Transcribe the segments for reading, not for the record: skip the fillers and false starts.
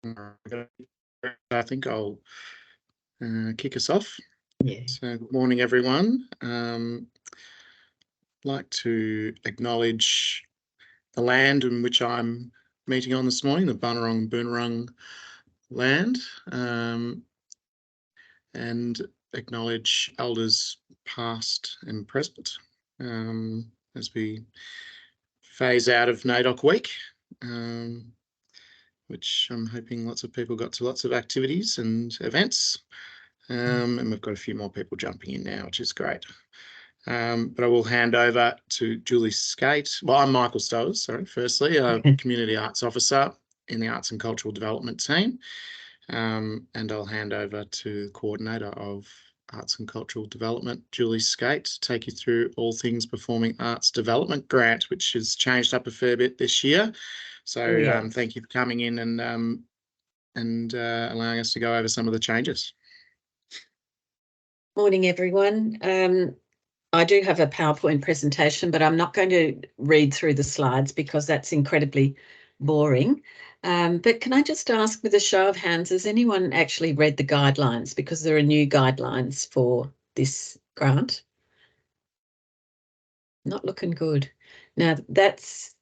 I think I'll kick us off. Yeah. So, good morning, everyone. I'd like to acknowledge the land in which I'm meeting on this morning, the Bunurong Boonwurrung land, and acknowledge elders past and present as we phase out of NAIDOC week, which I'm hoping lots of people got to lots of activities and events. And we've got a few more people jumping in now, which is great. But I will hand over to Julie Skate. Well, I'm Michael Stowers, firstly, a Community Arts Officer in the Arts and Cultural Development team. And I'll hand over to the Coordinator of Arts and Cultural Development, Julie Skate, to take you through all things Performing Arts Development Grant, which has changed up a fair bit this year. So thank you for coming in and allowing us to go over some of the changes. Morning, everyone. I do have a PowerPoint presentation, but I'm not going to read through the slides because that's incredibly boring. But can I just ask, with a show of hands, has anyone actually read the guidelines? Because there are new guidelines for this grant. Not looking good. Now, that's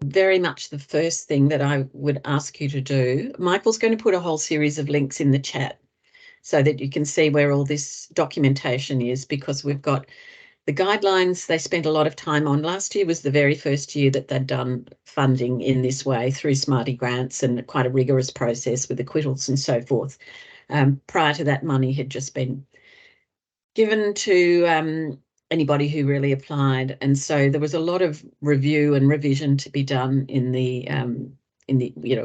very much the first thing that I would ask you to do. Michael's going to put a whole series of links in the chat so that you can see where all this documentation is, because we've got the guidelines they spent a lot of time on. Last year was the very first year that they'd done funding in this way through Smarty grants and quite a rigorous process with acquittals and so forth. Prior to that, money had just been given to anybody who really applied. And so there was a lot of review and revision to be done in the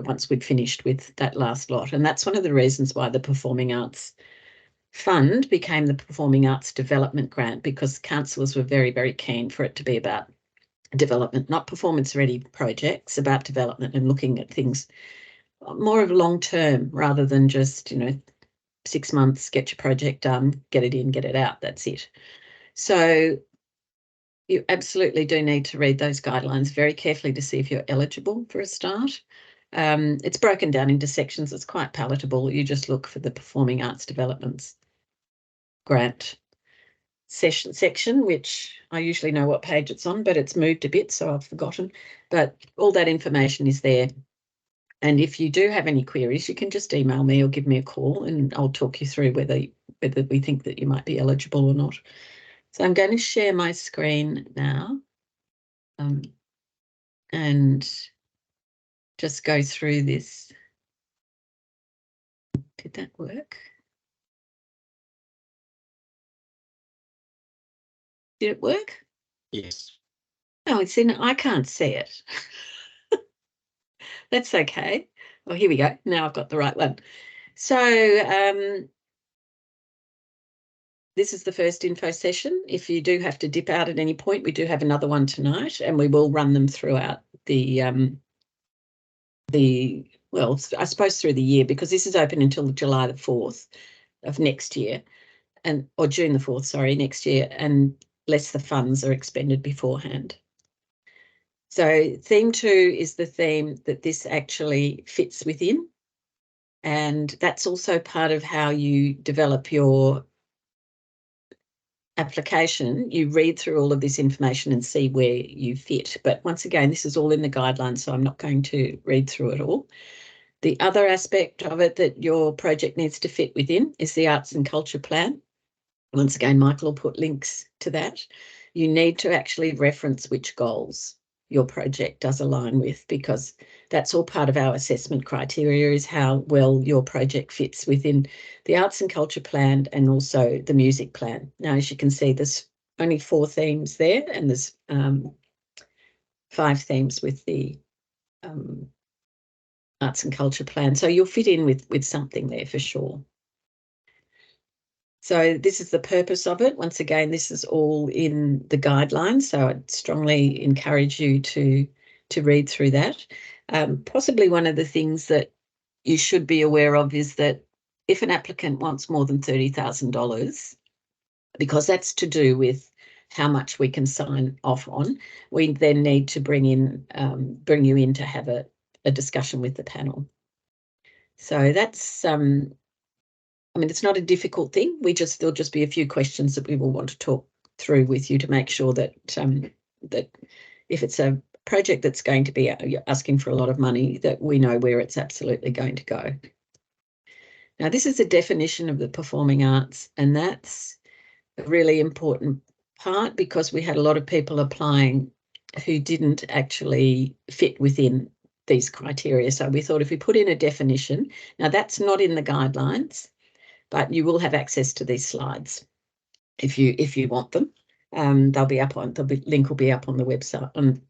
once we'd finished with that last lot. And that's one of the reasons why the Performing Arts Fund became the Performing Arts Development Grant, because councillors were very, very keen for it to be about development, not performance-ready projects, about development and looking at things more of long-term rather than just, 6 months, get your project done, get it in, get it out, that's it. So you absolutely do need to read those guidelines very carefully to see if you're eligible for a start. It's broken down into sections. It's quite palatable. You just look for the Performing Arts Developments Grant section, which I usually know what page it's on, but it's moved a bit, so I've forgotten. But all that information is there. And if you do have any queries, you can just email me or give me a call and I'll talk you through whether we think that you might be eligible or not. So I'm going to share my screen now and just go through this. Did that work? Did it work? Yes. Oh, it's in. I can't see it. That's okay. Well, here we go. Now I've got the right one. So this is the first info session. If you do have to dip out at any point, we do have another one tonight, and we will run them throughout well, I suppose through the year, because this is open until July the 4th of next year, or June the 4th, sorry, next year, unless the funds are expended beforehand. So theme 2 is the theme that this actually fits within, and that's also part of how you develop your application. You read through all of this information and see where you fit. But once again, this is all in the guidelines, so I'm not going to read through it all. The other aspect of it that your project needs to fit within is the Arts and Culture Plan. Once again, Michael will put links to that. You need to actually reference which goals your project does align with, because that's all part of our assessment criteria, is how well your project fits within the Arts and Culture Plan and also the Music Plan. Now, as you can see, there's only 4 themes there, and there's 5 themes with the Arts and Culture Plan. So you'll fit in with something there for sure. So this is the purpose of it. Once again, this is all in the guidelines, so I'd strongly encourage you to read through that. Possibly one of the things that you should be aware of is that if an applicant wants more than $30,000, because that's to do with how much we can sign off on, we then need to bring you in to have a discussion with the panel. So that's, I mean, it's not a difficult thing. There'll just be a few questions that we will want to talk through with you to make sure that, that if it's a project that's going to be asking for a lot of money, that we know where it's absolutely going to go. Now, this is a definition of the performing arts, and that's a really important part because we had a lot of people applying who didn't actually fit within these criteria. So we thought if we put in a definition, now that's not in the guidelines, but you will have access to these slides if you want them. They'll be up on, link will be up on the website, on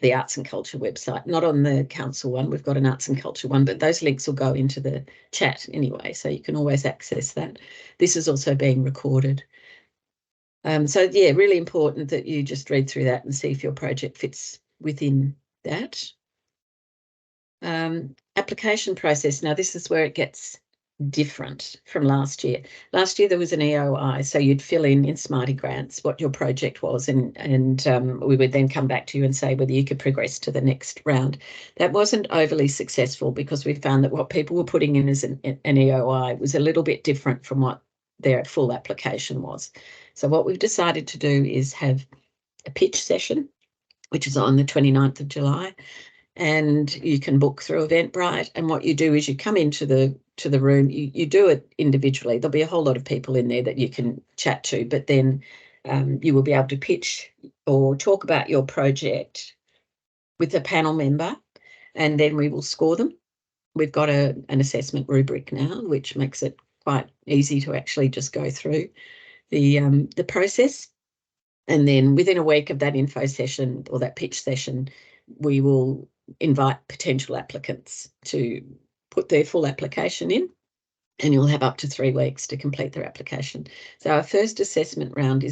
the Arts and Culture website, not on the council one. We've got an Arts and Culture one, but those links will go into the chat anyway, so you can always access that. This is also being recorded. So yeah, really important that you just read through that and see if your project fits within that. Application process. Now this is where it gets different from last year. Last year there was an EOI, so you'd fill in Smarty Grants what your project was, and we would then come back to you and say whether you could progress to the next round. That wasn't overly successful because we found that what people were putting in as an EOI was a little bit different from what their full application was. So what we've decided to do is have a pitch session, which is on the 29th of July, and you can book through Eventbrite. And what you do is you come into the room, you do it individually. There'll be a whole lot of people in there that you can chat to, but then you will be able to pitch or talk about your project with a panel member, and then we will score them. We've got an assessment rubric now, which makes it quite easy to actually just go through the process. And then within a week of that info session or that pitch session, we will invite potential applicants to put their full application in, and you'll have up to 3 weeks to complete their application. So our first assessment round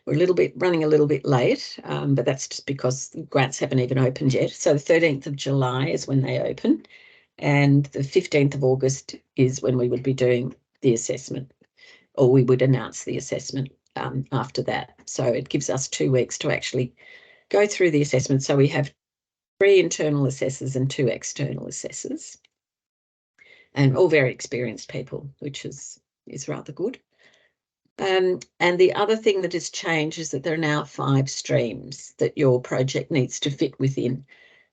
we're running a little bit late, but that's just because grants haven't even opened yet. So the 13th of July is when they open, and the 15th of August is when we would be doing the assessment, or we would announce the assessment after that. So it gives us 2 weeks to actually go through the assessment. So we have 3 internal assessors and 2 external assessors, and all very experienced people, which is rather good. And the other thing that has changed is that there are now 5 streams that your project needs to fit within.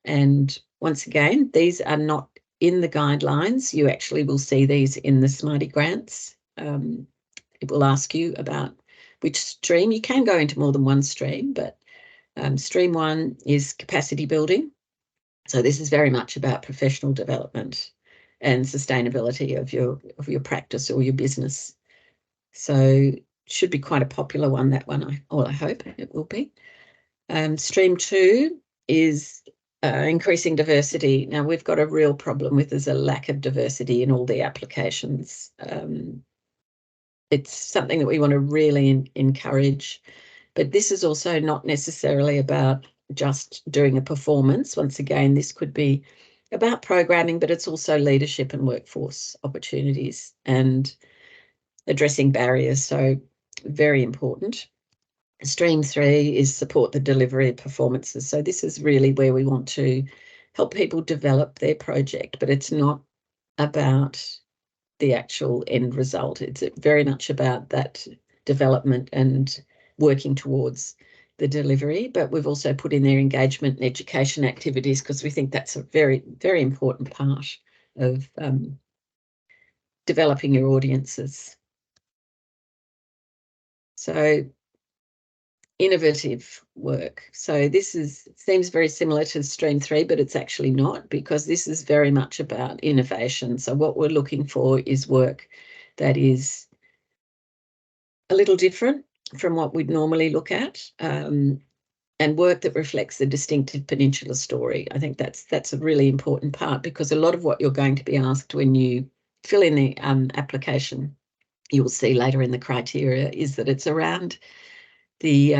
And once again, these are not in the guidelines. You actually will see these in the Smarty Grants. It will ask you about which stream. You can go into more than one stream, but stream 1 is capacity building. So this is very much about professional development and sustainability of your practice or your business. So should be quite a popular one, that one, I hope it will be. Stream 2 is increasing diversity. Now we've got a real problem with there's a lack of diversity in all the applications. It's something that we want to really encourage, but this is also not necessarily about just doing a performance. Once again, this could be about programming, but it's also leadership and workforce opportunities and addressing barriers. So very important. Stream 3 is support the delivery of performances. So this is really where we want to help people develop their project, but it's not about the actual end result. It's very much about that development and working towards the delivery, but we've also put in their engagement and education activities because we think that's a very, very important part of developing your audiences. So innovative work. So this seems very similar to stream 3, but it's actually not, because this is very much about innovation. So what we're looking for is work that is a little different from what we'd normally look at, and work that reflects the distinctive Peninsula story. I think that's a really important part, because a lot of what you're going to be asked when you fill in the application, you will see later in the criteria, is that it's around the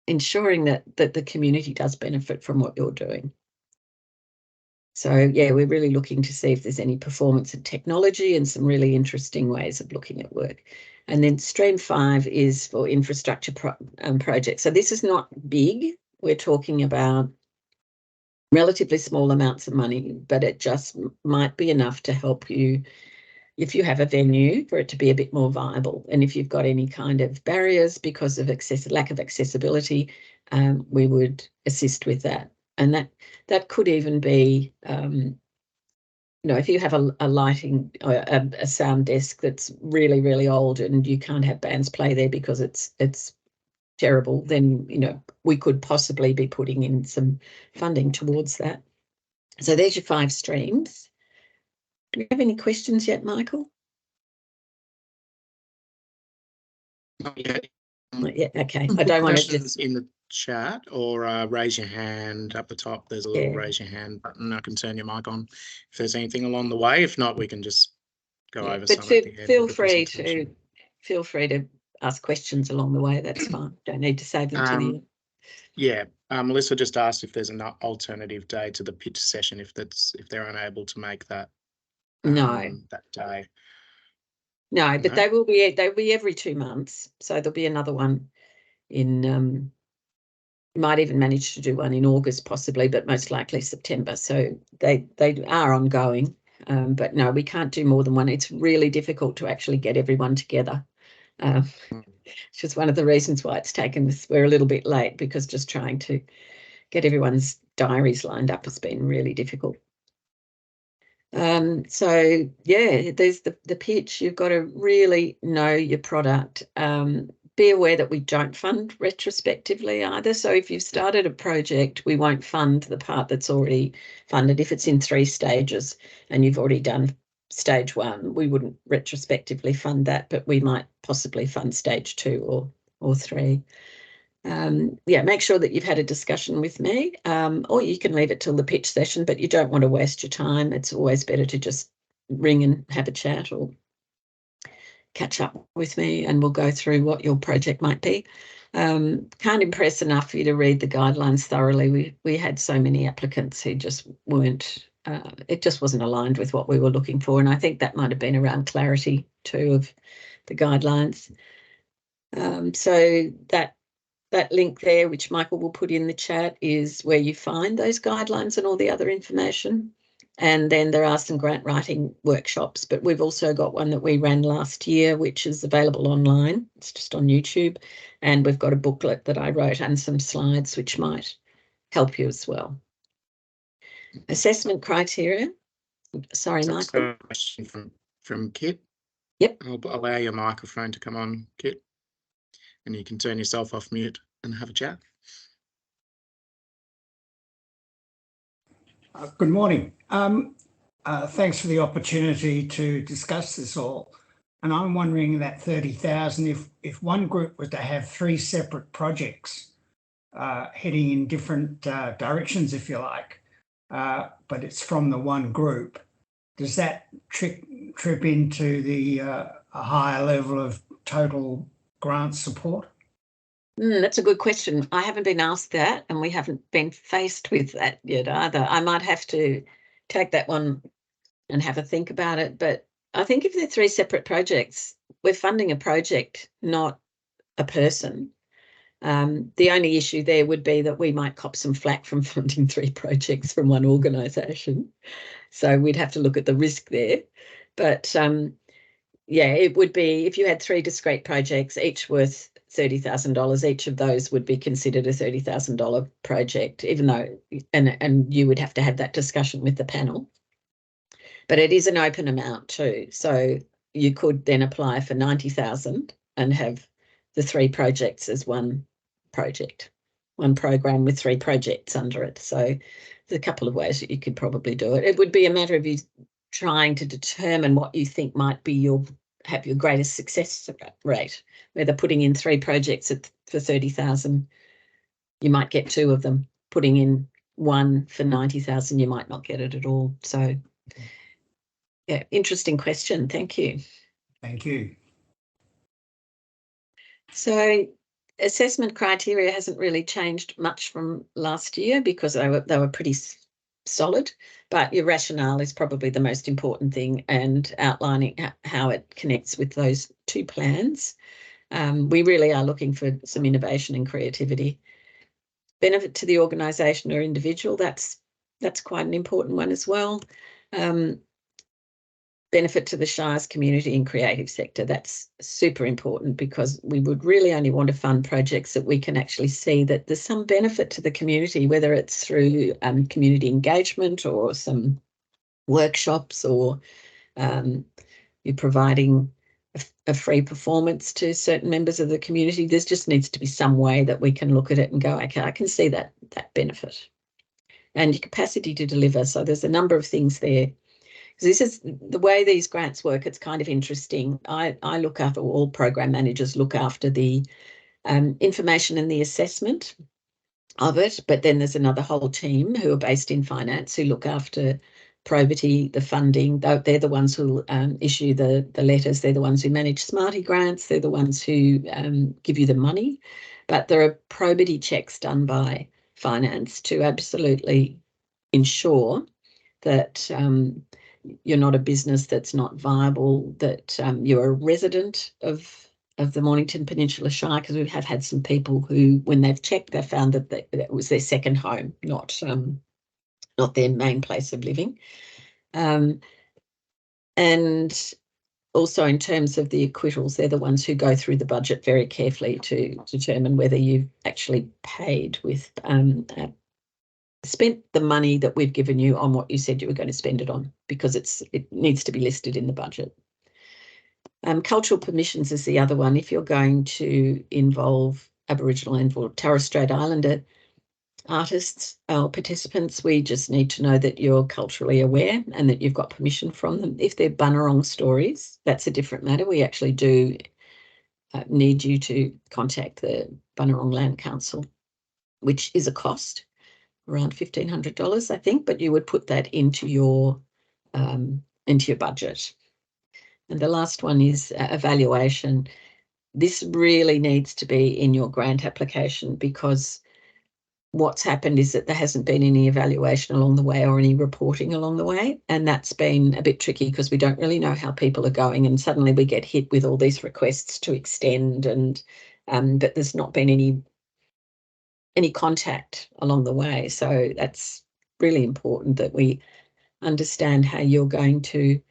ensuring that the community does benefit from what you're doing. So yeah, we're really looking to see if there's any performance and technology and some really interesting ways of looking at work. And then stream 5 is for infrastructure projects. So this is not big. We're talking about relatively small amounts of money, but it just might be enough to help you if you have a venue for it to be a bit more viable. And if you've got any kind of barriers because of lack of accessibility, we would assist with that. And that could even be, if you have a lighting or a sound desk that's really, really old and you can't have bands play there because it's terrible, then, we could possibly be putting in some funding towards that. So there's your 5 streams. Do you have any questions yet, Michael? Not yet. Yeah, okay. I don't want to Questions in the chat or raise your hand up the top. There's a little raise your hand button. I can turn your mic on if there's anything along the way. If not, we can just go over some. But feel free to ask questions along the way. That's fine. Don't need to save them to the end. Yeah, Melissa just asked if there's an alternative day to the pitch session if they're unable to make that. That day. No, but they will be every 2 months. So there'll be another one in. Might even manage to do one in August possibly, but most likely September. So they are ongoing. But no, we can't do more than one. It's really difficult to actually get everyone together. It's just one of the reasons why it's taken us. We're a little bit late because just trying to get everyone's diaries lined up has been really difficult. So yeah, there's the pitch. You've got to really know your product. Be aware that we don't fund retrospectively either. So if you've started a project, we won't fund the part that's already funded. If it's in 3 stages and you've already done stage 1, we wouldn't retrospectively fund that, but we might possibly fund stage 2 or 3. Make sure that you've had a discussion with me, or you can leave it till the pitch session, but you don't want to waste your time. It's always better to just ring and have a chat or catch up with me and we'll go through what your project might be. Can't impress enough for you to read the guidelines thoroughly. We had so many applicants who just weren't, it just wasn't aligned with what we were looking for. And I think that might have been around clarity too of the guidelines. So that link there, which Michael will put in the chat, is where you find those guidelines and all the other information. And then there are some grant writing workshops, but we've also got one that we ran last year, which is available online. It's just on YouTube. And we've got a booklet that I wrote and some slides, which might help you as well. Assessment criteria. Sorry, Michael. A question from Kit. Yep. I'll allow your microphone to come on, Kit. And you can turn yourself off mute and have a chat. Good morning. Thanks for the opportunity to discuss this all. And I'm wondering that 30,000, if one group was to have 3 separate projects heading in different directions, if you like, but it's from the one group, does that trip into the a higher level of total grant support? That's a good question. I haven't been asked that and we haven't been faced with that yet either. I might have to take that one and have a think about it. But I think if they're 3 separate projects, we're funding a project, not a person. The only issue there would be that we might cop some flack from funding 3 projects from one organisation. So we'd have to look at the risk there. But it would be if you had 3 discrete projects, each worth $30,000, each of those would be considered a $30,000 project, even though, and you would have to have that discussion with the panel. But it is an open amount too. So you could then apply for 90,000 and have the 3 projects as one project, one program with 3 projects under it. So there's a couple of ways that you could probably do it. It would be a matter of you trying to determine what you think might be have your greatest success rate. Whether putting in 3 projects for 30,000, you might get 2 of them. Putting in 1 for 90,000, you might not get it at all. So, yeah, interesting question. Thank you. Thank you. So, assessment criteria hasn't really changed much from last year because they were pretty solid, but your rationale is probably the most important thing and outlining how it connects with those 2 plans. We really are looking for some innovation and creativity. Benefit to the organisation or individual, that's That's quite an important one as well. Benefit to the Shire's community and creative sector. That's super important because we would really only want to fund projects that we can actually see that there's some benefit to the community, whether it's through community engagement or some workshops, or you're providing a free performance to certain members of the community. There just needs to be some way that we can look at it and go, okay, I can see that benefit. And your capacity to deliver. So there's a number of things there. This is the way these grants work. It's kind of interesting. I look after, all program managers look after the information and the assessment of it, but then there's another whole team who are based in finance who look after probity, the funding. They're the ones who issue the letters. They're the ones who manage Smarty grants. They're the ones who give you the money. But there are probity checks done by finance to absolutely ensure that you're not a business that's not viable, that you're a resident of the Mornington Peninsula Shire, because we have had some people who, when they've checked, they found that that was their second home, not their main place of living. And also in terms of the acquittals, they're the ones who go through the budget very carefully to determine whether you've actually paid with spent the money that we've given you on what you said you were going to spend it on, because it needs to be listed in the budget. Cultural permissions is the other one. If you're going to involve Aboriginal and Torres Strait Islander artists or participants, we just need to know that you're culturally aware and that you've got permission from them. If they're Bunurong stories, that's a different matter. We actually do need you to contact the Bunurong Land Council, which is a cost, around $1,500, I think, but you would put that into your budget. And the last one is evaluation. This really needs to be in your grant application, because what's happened is that there hasn't been any evaluation along the way or any reporting along the way, and that's been a bit tricky because we don't really know how people are going, and suddenly we get hit with all these requests to extend, and but there's not been any contact along the way. So that's really important that we understand how you're going to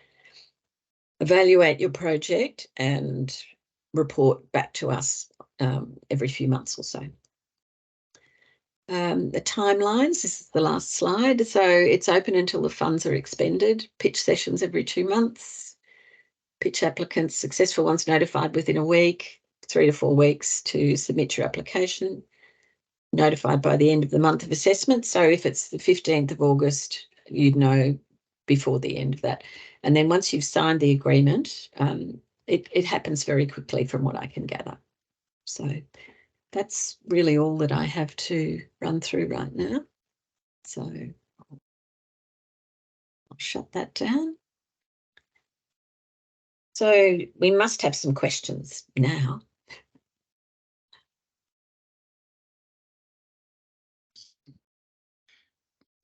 evaluate your project and report back to us every few months or so. The timelines, this is the last slide. So it's open until the funds are expended. Pitch sessions every 2 months. Pitch applicants, successful ones notified within a week, 3 to 4 weeks to submit your application. Notified by the end of the month of assessment. So if it's the 15th of August, you'd know before the end of that. And then once you've signed the agreement, it happens very quickly from what I can gather. So that's really all that I have to run through right now. So I'll shut that down. So we must have some questions now.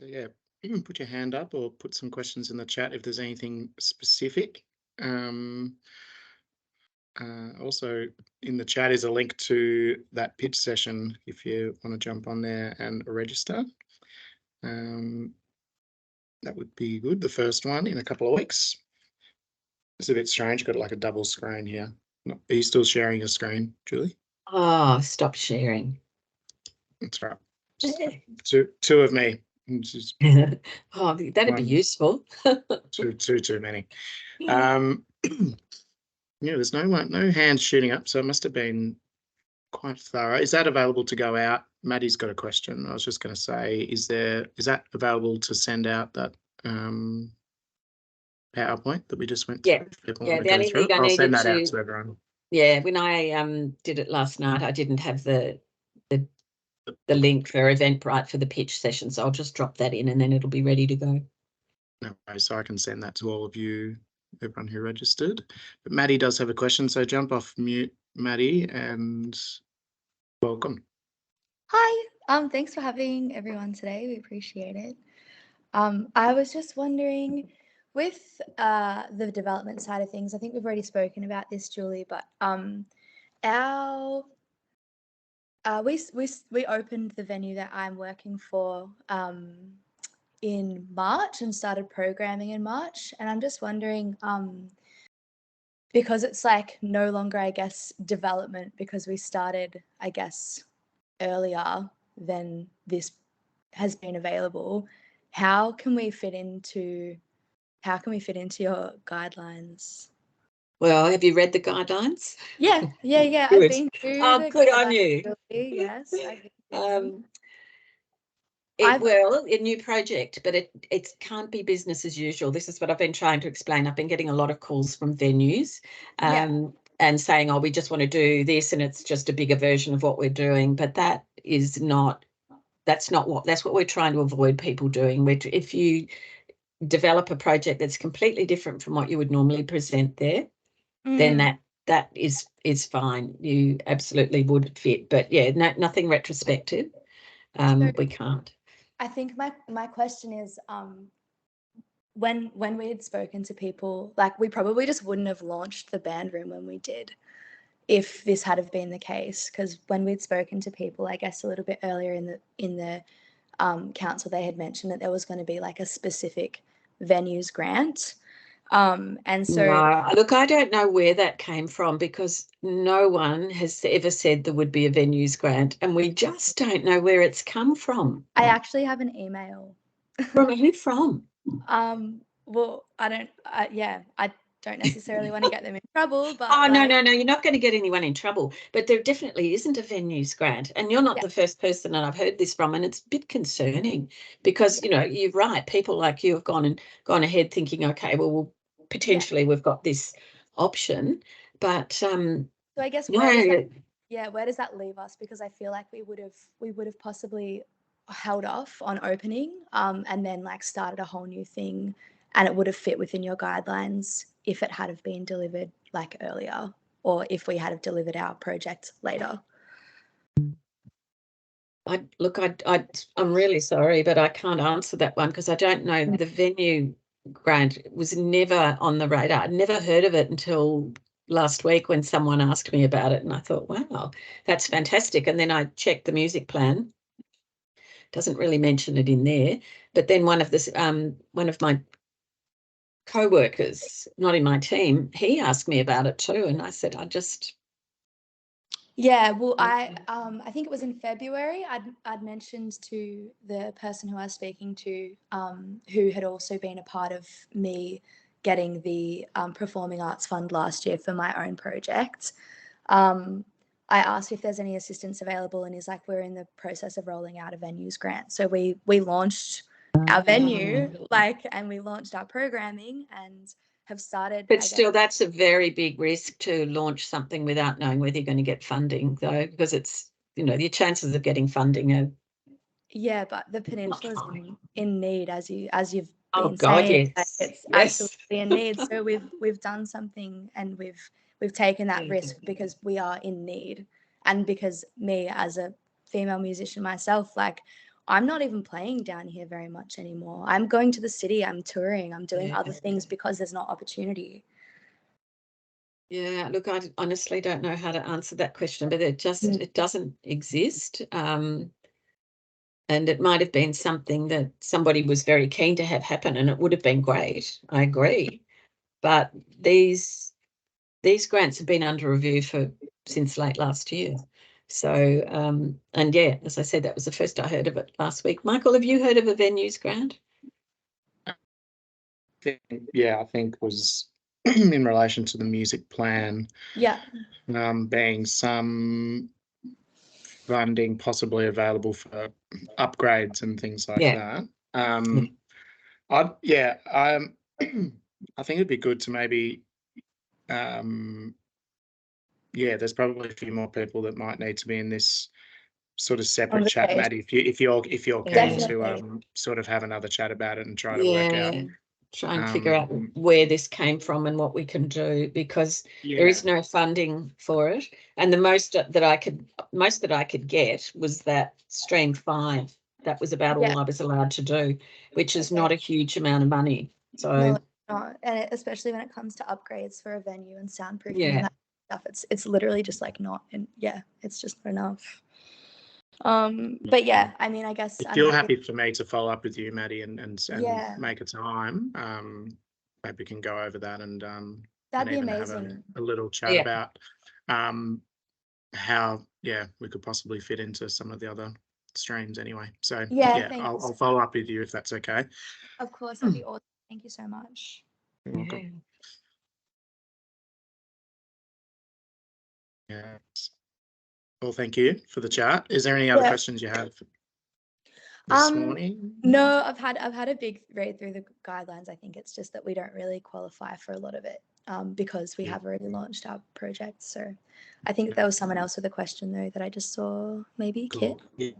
Yeah, you can put your hand up or put some questions in the chat if there's anything specific. Also in the chat is a link to that pitch session if you want to jump on there and register. That would be good. The first one in a couple of weeks. It's a bit strange, got like a double screen here. Are you still sharing your screen, Julie? Oh, stop sharing. That's right. Two of me. Oh, that'd be useful. too many. Yeah, there's no hands shooting up, so it must have been quite thorough. Is that available to go out? Maddie's got a question. I was just going to say, is that available to send out that PowerPoint that we just went through? Yeah, the only thing I I'll needed send that out to everyone. Yeah, when I did it last night, I didn't have the link for Eventbrite for the pitch session, so I'll just drop that in and then it'll be ready to go. No, so I can send that to all of you, everyone who registered. But Maddie does have a question, so jump off mute, Maddie, and welcome. Hi, thanks for having everyone today. We appreciate it. I was just wondering, with the development side of things, I think we've already spoken about this, Julie, but we opened the venue that I'm working for in March and started programming in March. And I'm just wondering, because it's like no longer, I guess, development, because we started, I guess, earlier than this has been available, how can we fit into your guidelines? Well, have you read the guidelines? Yeah. I've Good. been through Oh, the good on guidelines, you. really. Yes, I've been through them. Well, a new project, but it can't be business as usual. This is what I've been trying to explain. I've been getting a lot of calls from venues and saying, oh, we just want to do this, and it's just a bigger version of what we're doing. But that's what we're trying to avoid people doing. If you develop a project that's completely different from what you would normally present there, then that is fine. You absolutely would fit. But yeah, nothing retrospective. We can't. I think my question is, when we had spoken to people, like, we probably just wouldn't have launched the band room when we did, if this had have been the case. Because when we'd spoken to people, I guess a little bit earlier in the council, they had mentioned that there was going to be like a specific venues grant. And so, no, look, I don't know where that came from, because no one has ever said there would be a venues grant, and we just don't know where it's come from. I actually have an email. From who from? Well, I don't necessarily want to get them in trouble, but no, you're not going to get anyone in trouble. But there definitely isn't a venues grant, and you're not the first person that I've heard this from, and it's a bit concerning, because you're right. People like you have gone ahead thinking, okay, well, potentially we've got this option, but so I guess where does that leave us? Because I feel like we would have possibly held off on opening, and then like started a whole new thing, and it would have fit within your guidelines if it had have been delivered like earlier, or if we had have delivered our project later. I'm really sorry, but I can't answer that one, because I don't know. The venue grant was never on the radar. I'd never heard of it until last week when someone asked me about it, and I thought, wow, that's fantastic. And then I checked the music plan. Doesn't really mention it in there. But then one of my co-workers, not in my team, he asked me about it too, and I said, well, I think it was in February, I'd mentioned to the person who I was speaking to, who had also been a part of me getting the Performing Arts Fund last year for my own project. I asked if there's any assistance available, and he's like, we're in the process of rolling out a venues grant. So we launched our venue, and we launched our programming and have started. But still, that's a very big risk to launch something without knowing whether you're going to get funding, though, because it's, your chances of getting funding are. Yeah, but the peninsula is in need, as you've been saying. Yes. It's absolutely in need. So we've done something, and we've taken that risk because we are in need, and because me as a female musician myself, like, I'm not even playing down here very much anymore. I'm going to the city, I'm touring, I'm doing other things because there's not opportunity. Yeah, look, I honestly don't know how to answer that question, but it doesn't exist. And it might have been something that somebody was very keen to have happen, and it would have been great. I agree. But these grants have been under review since late last year. So, and yeah, as I said, that was the first I heard of it last week. Michael, have you heard of a venues grant? I think was in relation to the music plan. Yeah. Being some funding possibly available for upgrades and things like that. I think it'd be good to maybe, there's probably a few more people that might need to be in this sort of separate chat, Maddie, if you're keen to sort of have another chat about it and try to work out. Try and figure out where this came from and what we can do, because there is no funding for it, and the most that I could get was that Stream 5. That was about all I was allowed to do, which is not a huge amount of money. So no, it's not. And especially when it comes to upgrades for a venue and soundproofing and that stuff, it's literally just like not, and it's just not enough. But yeah, I mean, I guess If I'm you're happy. happy for me to follow up with you, Maddie, and Yeah. make a time, maybe we can go over that and That'd be even have amazing. a little chat Yeah. about how we could possibly fit into some of the other streams anyway. So Yeah, I'll thanks. follow up with you if that's okay. Of course, that'd be awesome. Thank you so much. You're welcome. Yeah. Well, thank you for the chat. Is there any other Yeah. questions you have this Um, morning? No, I've had a big read through the guidelines. I think it's just that we don't really qualify for a lot of it because we have already launched our project. So I think there was someone else with a question though that I just saw. Maybe Kit. Cool. Yeah.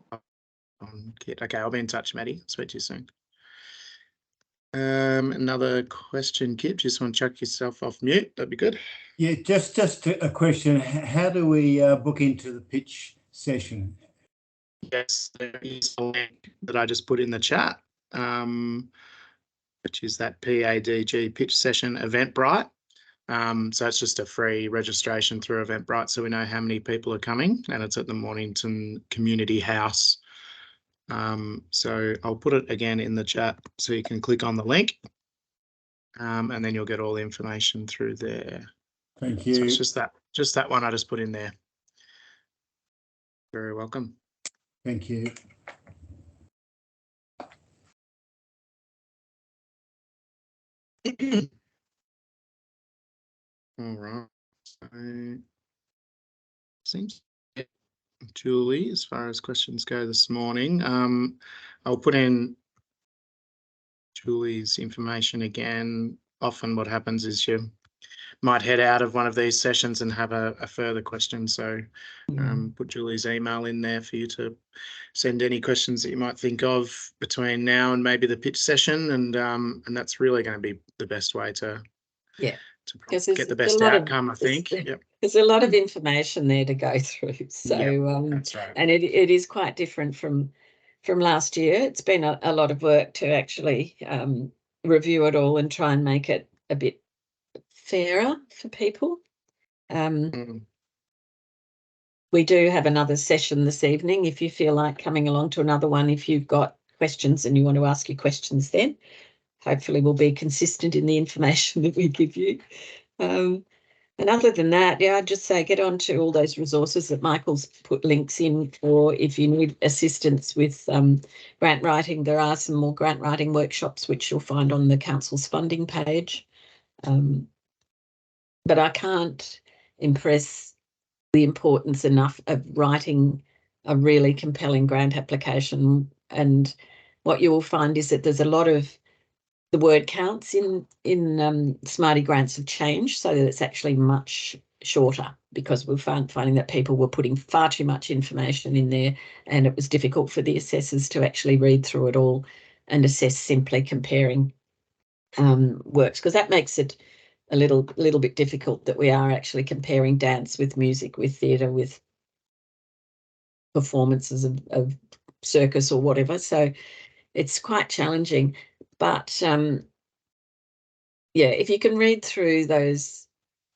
Kit. Okay, I'll be in touch, Maddie. Speak to you soon. Another question, Kit. Just want to chuck yourself off mute. That'd be good. Yeah, just a question. How do we book into the pitch session? Yes, there is a link that I just put in the chat, which is that PADG pitch session Eventbrite. So it's just a free registration through Eventbrite, so we know how many people are coming, and it's at the Mornington Community House. So I'll put it again in the chat so you can click on the link, and then you'll get all the information through there. Thank you. So it's just that one I just put in there. Very welcome. Thank you. All right. So seems Julie, as far as questions go this morning, I'll put in Julie's information again. Often what happens is you might head out of one of these sessions and have a further question. So put Julie's email in there for you to send any questions that you might think of between now and maybe the pitch session. And that's really going to be the best way to get the best outcome, I think. Yep. There's a lot of information there to go through. So that's right. And it is quite different from last year. It's been a lot of work to actually review it all and try and make it a bit fairer for people. We do have another session this evening. If you feel like coming along to another one, if you've got questions and you want to ask your questions then, hopefully we'll be consistent in the information that we give you. And other than that, yeah, I'd just say get on to all those resources that Michael's put links in for if you need assistance with grant writing. There are some more grant writing workshops which you'll find on the council's funding page. But I can't impress the importance enough of writing a really compelling grant application. And what you will find is that there's a lot of the word counts in Smarty grants have changed so that it's actually much shorter because we're finding that people were putting far too much information in there and it was difficult for the assessors to actually read through it all and assess simply comparing works, because that makes it a little bit difficult that we are actually comparing dance with music, with theatre, with performances of circus or whatever. So it's quite challenging. But yeah, if you can read through those,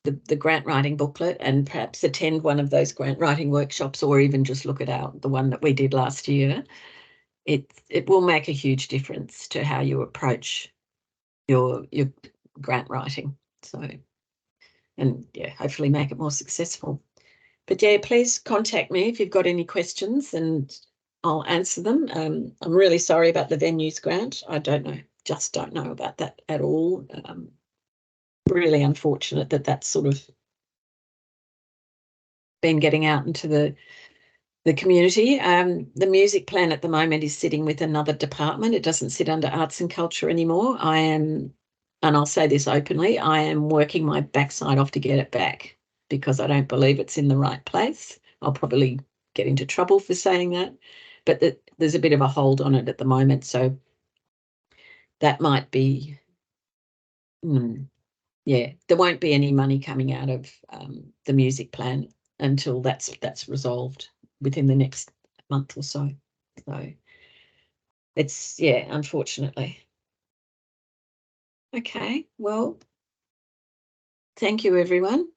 the grant writing booklet and perhaps attend one of those grant writing workshops or even just look it out, the one that we did last year, it will make a huge difference to how you approach your grant writing. So, and yeah, hopefully make it more successful. But yeah, please contact me if you've got any questions and I'll answer them. I'm really sorry about the venues grant. I just don't know about that at all. Really unfortunate that that's sort of been getting out into the community. The music plan at the moment is sitting with another department. It doesn't sit under arts and culture anymore. And I'll say this openly, I am working my backside off to get it back because I don't believe it's in the right place. I'll probably get into trouble for saying that, but there's a bit of a hold on it at the moment. So that might be, yeah, there won't be any money coming out of the music plan until that's resolved within the next month or so. So it's, yeah, unfortunately. Okay, well, thank you, everyone.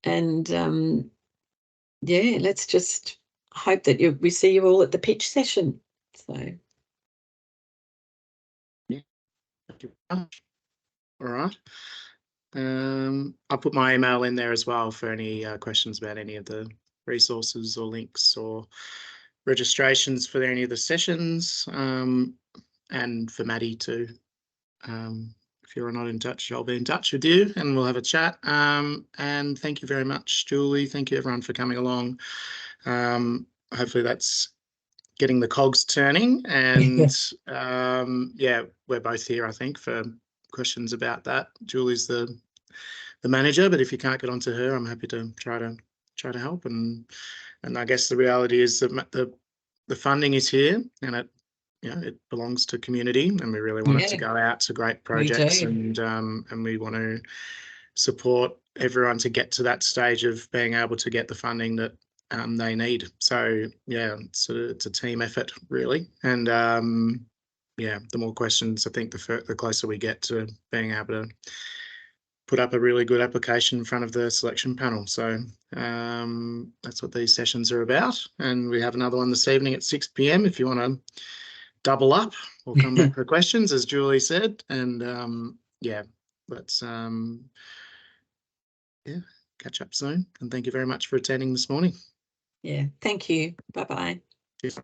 And yeah, let's just hope that we see you all at the pitch session. So. Thank you very much. All right. I'll put my email in there as well for any questions about any of the resources or links or registrations for any of the sessions, and for Maddie too. If you're not in touch, I'll be in touch with you and we'll have a chat. And thank you very much, Julie. Thank you everyone for coming along. Hopefully that's getting the cogs turning, and yeah, we're both here, I think, for questions about that. Julie's the manager, but if you can't get onto her, I'm happy to try to help. And I guess the reality is that the funding is here, and it belongs to community, and we really want it to go out to great projects, and we want to support everyone to get to that stage of being able to get the funding that they need. So yeah, it's a team effort really, and yeah, the more questions, I think the closer we get to being able to put up a really good application in front of the selection panel. So that's what these sessions are about, and we have another one this evening at 6 p.m. if you want to double up or come back for questions, as Julie said. And yeah, let's yeah, catch up soon, and thank you very much for attending this morning. Yeah, thank you. Bye-bye. Cheers.